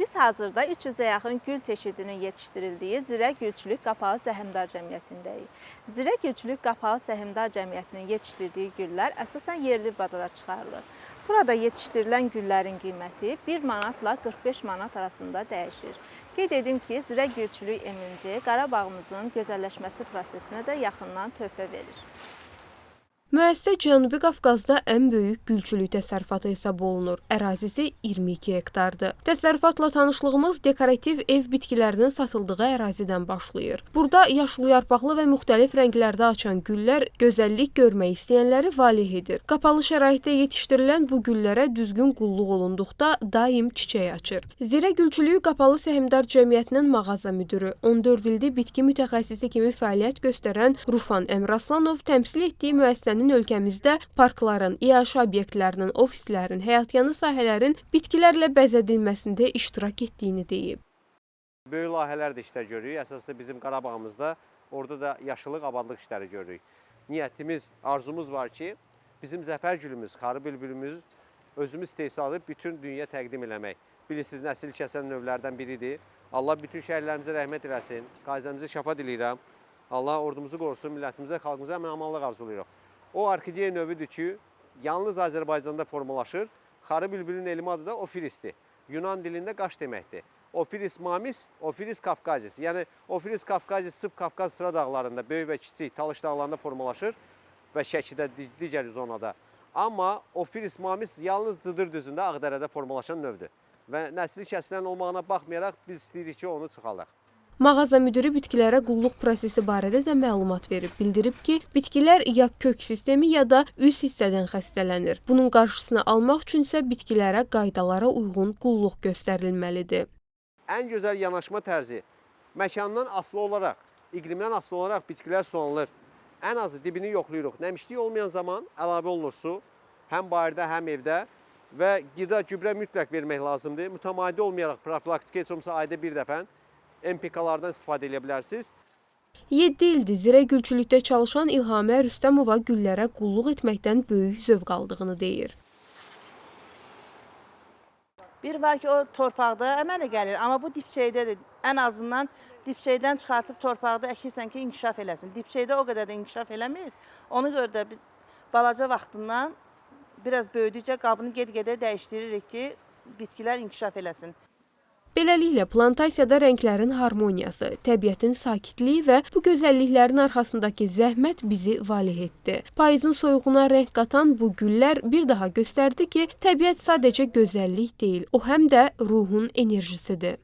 Biz hazırda 300-ə yaxın gül çeşidinin yetişdirildiyi Zirə Gülçülük Qapalı Səhmdar Cəmiyyətindəyik. Zirə Gülçülük Qapalı Səhmdar Cəmiyyətinin yetişdirdiyi güllər əsasən yerli bazara çıxarılır. Burada yetişdirilən güllərin qiyməti 1 manatla 45 manat arasında dəyişir. Qeyd edim ki, Zirə Gülçülük MMC Qarabağımızın gözəlləşməsi prosesinə də yaxından töhfə verir. Müəssisə Cənubi Qafqazda ən böyük gülçülük təsərrüfatı hesab olunur. Ərazisi 22 hektardır. Təsərrüfatla tanışlığımız dekorativ ev bitkilərinin satıldığı ərazidən başlayır. Burada yaşıl yarpaqlı və müxtəlif rənglərdə açan güllər gözəllik görmək istəyənləri valeh edir. Qapalı şəraitdə yetişdirilən bu güllərə düzgün qulluq olunduqda daim çiçək açır. Zirə Gülçülüyü Qapalı Səhmdar Cəmiyyətinin mağaza müdürü, 14 ildir bitki mütəxəssisi kimi fəaliyyət göstərən Rufan Əmraslanov təmsil etdiyi müəssisənin ölkəmizdə parkların, iaşə obyektlərinin, ofislərin, həyatyanı sahələrin bitkilərlə bəzədilməsində iştirak etdiyini deyib. Böyük layihələr də işlər görürük. Əsasında bizim Qarabağımızda orada da yaşıllıq, abadlıq işləri görürük. Niyyətimiz, arzumuz var ki, bizim zəfər gülümüz, xarı bülbülümüz özümüz istehsal edib bütün dünya təqdim eləmək. Bilirsiniz, nəsil kəsən növlərdən biridir. Allah bütün şəhərlərimizə rəhmət eləsin. Qazəmizə şəfa diləyirəm. Allah ordumuzu qorusun, millətimizə, xalqımıza əmin-amanlıq arzulayırıq. O orkideya növüdür ki, yalnız Azərbaycanda formalaşır. Xarı bülbülün elmi adı da ofirisdir. Yunan dilində qaş deməkdir. Ofiris mamis, ofiris kafkazis. Yəni ofiris kafkazis sırf Kafkaz sıra dağlarında, böyük və kiçik Talış dağlarında formalaşır və Şəkidə, digər zonada. Amma ofiris mamis yalnız Cıdır düzündə, Ağdərədə formalaşan növdür. Və nəsli kəsilən olmağına baxmayaraq biz istəyirik ki, onu çıxaldaq. Mağaza müdürü bitkilərə qulluq prosesi barədə də məlumat verib. Bildirib ki, bitkilər ya kök sistemi ya da üz hissədən xəstələnir. Bunun qarşısını almaq üçün isə bitkilərə qaydalara uyğun qulluq göstərilməlidir. Ən gözəl yanaşma tərzi məkandan asılı olaraq, iqlimdən asılı olaraq bitkilər sulanılır. Ən azı dibini yoxlayırıq. Nəmişlik olmayan zaman əlavə olunur su, həm bayırda, həm evdə və qida, gübrə mütləq vermək lazımdır. Mütəmadi olmayaraq profilaktika heç olmasa ayda bir dəfə MPK-lardan istifadə edə bilərsiniz. 7 ildir Zirə Gülçülükdə çalışan İlhamə Rüstəmova güllərə qulluq etməkdən böyük zövq aldığını deyir. Bir var ki, o torpaqda əmələ gəlir, amma bu dibçəydədir. Ən azından dibçəydən çıxartıb torpaqda əkirsən ki, inkişaf eləsin. Dibçəydə o qədər də inkişaf eləmir. Ona görə də biz balaca vaxtından biraz böyüdükcə qabını get-gedə dəyişdiririk ki, bitkilər inkişaf eləsin. Beləliklə, plantasiyada rənglərin harmoniyası, təbiətin sakitliyi və bu gözəlliklərin arxasındakı zəhmət bizi valeh etdi. Payızın soyuğuna rəng qatan bu güllər bir daha göstərdi ki, təbiət sadəcə gözəllik deyil, o həm də ruhun enerjisidir.